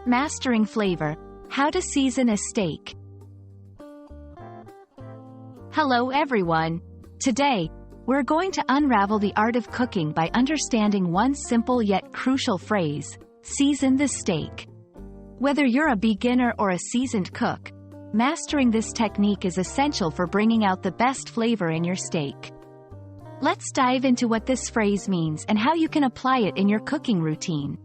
Mastering flavor. How to season a steak. Hello everyone. Today, we're going to unravel the art of cooking by understanding one simple yet crucial phrase: season the steak. Whether you're a beginner or a seasoned cook, mastering this technique is essential for bringing out the best flavor in your steak. Let's dive into what this phrase means and how you can apply it in your cooking routine.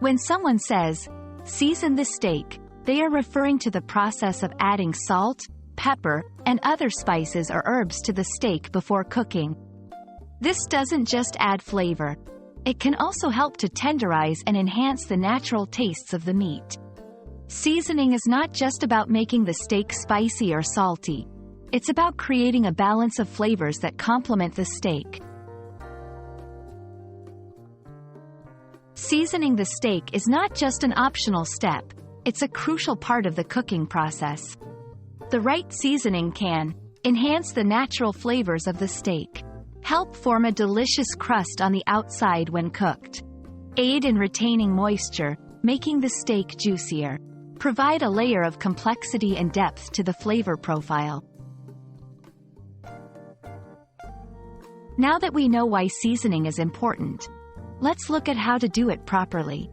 When someone says, season the steak, they are referring to the process of adding salt, pepper, and other spices or herbs to the steak before cooking. This doesn't just add flavor. It can also help to tenderize and enhance the natural tastes of the meat. Seasoning is not just about making the steak spicy or salty. It's about creating a balance of flavors that complement the steak. Seasoning the steak is not just an optional step, it's a crucial part of the cooking process. The right seasoning can enhance the natural flavors of the steak, help form a delicious crust on the outside when cooked, aid in retaining moisture, making the steak juicier, provide a layer of complexity and depth to the flavor profile. Now that we know why seasoning is important, let's look at how to do it properly.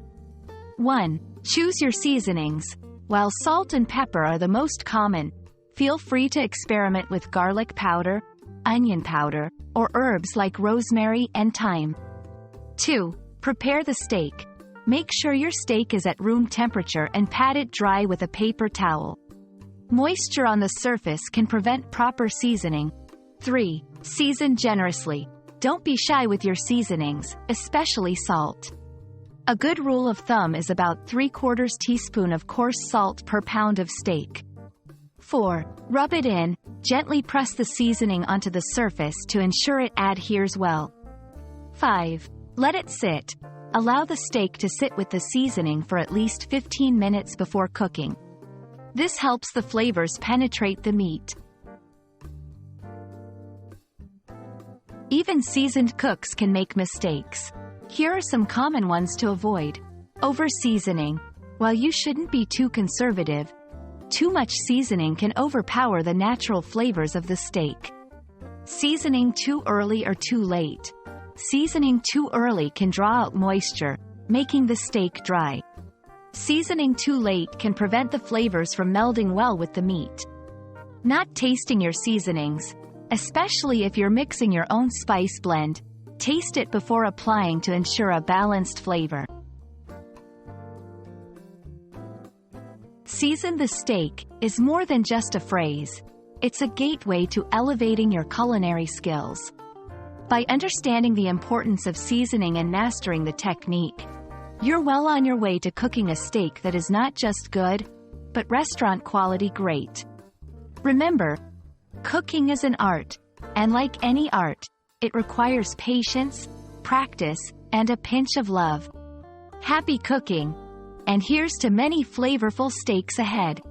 1. Choose your seasonings. While salt and pepper are the most common, feel free to experiment with garlic powder, onion powder, or herbs like rosemary and thyme. 2. Prepare the steak. Make sure your steak is at room temperature and pat it dry with a paper towel. Moisture on the surface can prevent proper seasoning. 3. Season generously. Don't be shy with your seasonings, especially salt. A good rule of thumb is about 3/4 teaspoon of coarse salt per pound of steak. 4. Rub it in. Gently press the seasoning onto the surface to ensure it adheres well. 5. Let it sit. Allow the steak to sit with the seasoning for at least 15 minutes before cooking. This helps the flavors penetrate the meat. Even seasoned cooks can make mistakes. Here are some common ones to avoid. Over-seasoning. While you shouldn't be too conservative, too much seasoning can overpower the natural flavors of the steak. Seasoning too early or too late. Seasoning too early can draw out moisture, making the steak dry. Seasoning too late can prevent the flavors from melding well with the meat. Not tasting your seasonings. Especially if you're mixing your own spice blend, taste it before applying to ensure a balanced flavor. Season the steak is more than just a phrase. It's a gateway to elevating your culinary skills. By understanding the importance of seasoning and mastering the technique, you're well on your way to cooking a steak that is not just good, but restaurant-quality great. Remember, cooking is an art, and like any art, it requires patience, practice, and a pinch of love. Happy cooking, and here's to many flavorful steaks ahead.